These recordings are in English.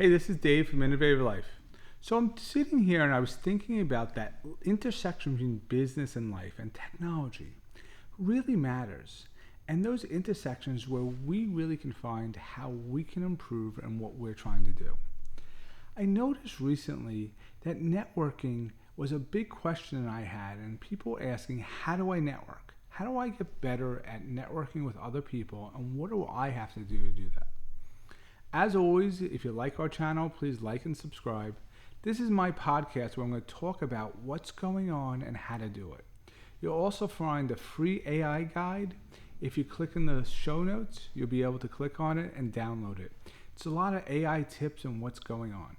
Hey, this is Dave from Innovative Life. So I'm sitting here and I was thinking about that intersection between business and life and technology really matters. And those intersections where we really can find how we can improve and what we're trying to do. I noticed recently that networking was a big question I had, and people were asking, how do I network? How do I get better at networking with other people, and what do I have to do that? As always, if you like our channel, please like and subscribe. This is my podcast where I'm going to talk about what's going on and how to do it. You'll also find a free AI guide. If you click in the show notes, you'll be able to click on it and download it. It's a lot of AI tips and what's going on.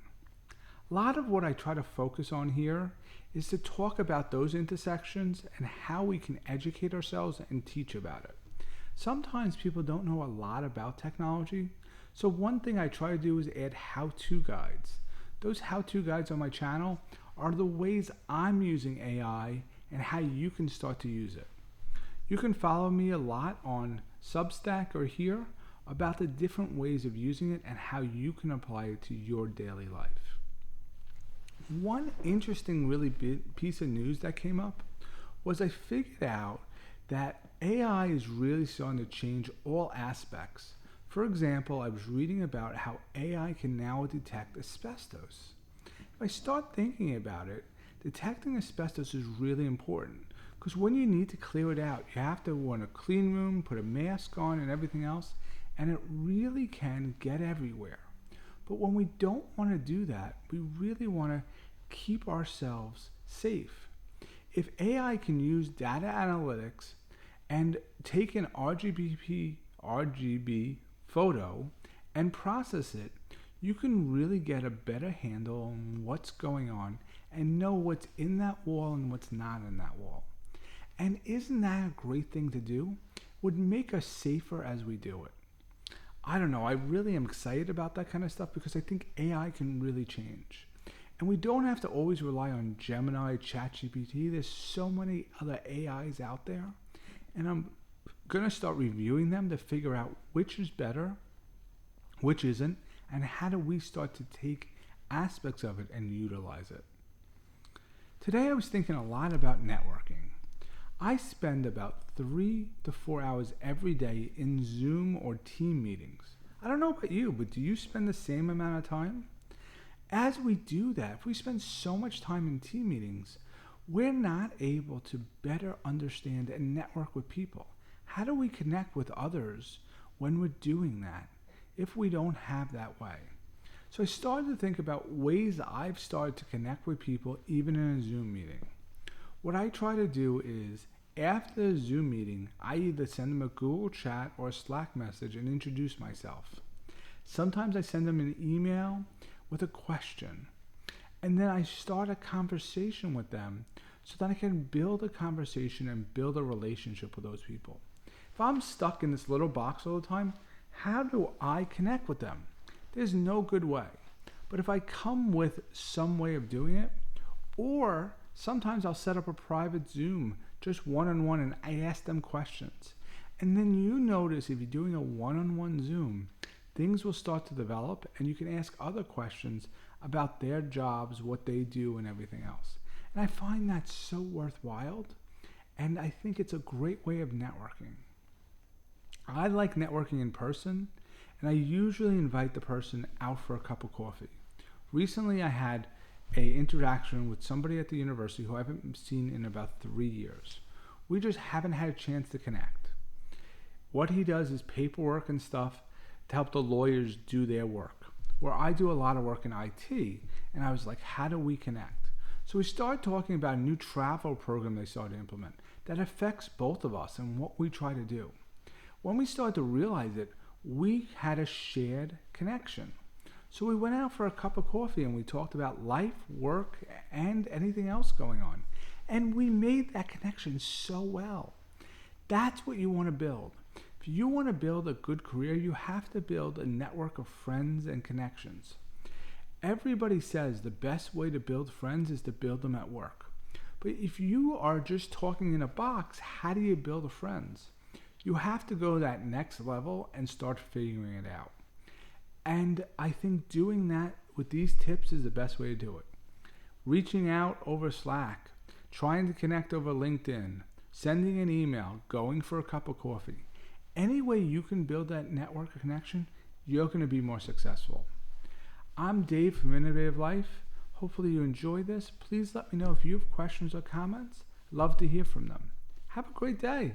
A lot of what I try to focus on here is to talk about those intersections and how we can educate ourselves and teach about it. Sometimes people don't know a lot about technology, so one thing I try to do is add how-to guides. Those how-to guides on my channel are the ways I'm using AI and how you can start to use it. You can follow me a lot on Substack or here about the different ways of using it and how you can apply it to your daily life. One interesting really big piece of news that came up was I figured out that AI is really starting to change all aspects. For example, I was reading about how AI can now detect asbestos. If I start thinking about it, detecting asbestos is really important because when you need to clear it out, you have to go in a clean room, put a mask on and everything else, and it really can get everywhere. But when we don't want to do that, we really want to keep ourselves safe. If AI can use data analytics and take an RGB photo and process it, you can really get a better handle on what's going on and know what's in that wall and what's not in that wall. And isn't that a great thing to do? Would make us safer as we do it. I don't know, I really am excited about that kind of stuff because I think AI can really change. And we don't have to always rely on Gemini, ChatGPT. There's so many other AIs out there. And I'm going to start reviewing them to figure out which is better, which isn't, and how do we start to take aspects of it and utilize it. Today I was thinking a lot about networking. I spend about 3 to 4 hours every day in Zoom or team meetings. I don't know about you, but do you spend the same amount of time? As we do that, if we spend so much time in team meetings, we're not able to better understand and network with people. How do we connect with others when we're doing that if we don't have that way? So I started to think about ways I've started to connect with people even in a Zoom meeting. What I try to do is after the Zoom meeting, I either send them a Google chat or a Slack message and introduce myself. Sometimes I send them an email with a question. And then I start a conversation with them so that I can build a conversation and build a relationship with those people. If I'm stuck in this little box all the time, how do I connect with them? There's no good way. But if I come with some way of doing it, or sometimes I'll set up a private Zoom, just one-on-one, and I ask them questions. And then you notice if you're doing a one-on-one Zoom, things will start to develop and you can ask other questions about their jobs, what they do, and everything else. And I find that so worthwhile, and I think it's a great way of networking. I like networking in person, and I usually invite the person out for a cup of coffee. Recently, I had an interaction with somebody at the university who I haven't seen in about 3 years. We just haven't had a chance to connect. What he does is paperwork and stuff to help the lawyers do their work, where I do a lot of work in IT, and I was like, how do we connect? So we started talking about a new travel program they started to implement that affects both of us and what we try to do. When we started to realize it, we had a shared connection. So we went out for a cup of coffee and we talked about life, work, and anything else going on. And we made that connection so well. That's what you want to build. If you want to build a good career, you have to build a network of friends and connections. Everybody says the best way to build friends is to build them at work. But if you are just talking in a box, how do you build friends? You have to go that next level and start figuring it out. And I think doing that with these tips is the best way to do it. Reaching out over Slack, trying to connect over LinkedIn, sending an email, going for a cup of coffee. Any way you can build that network connection, you're going to be more successful. I'm Dave from Innovative Life. Hopefully you enjoy this. Please let me know if you have questions or comments. Love to hear from them. Have a great day.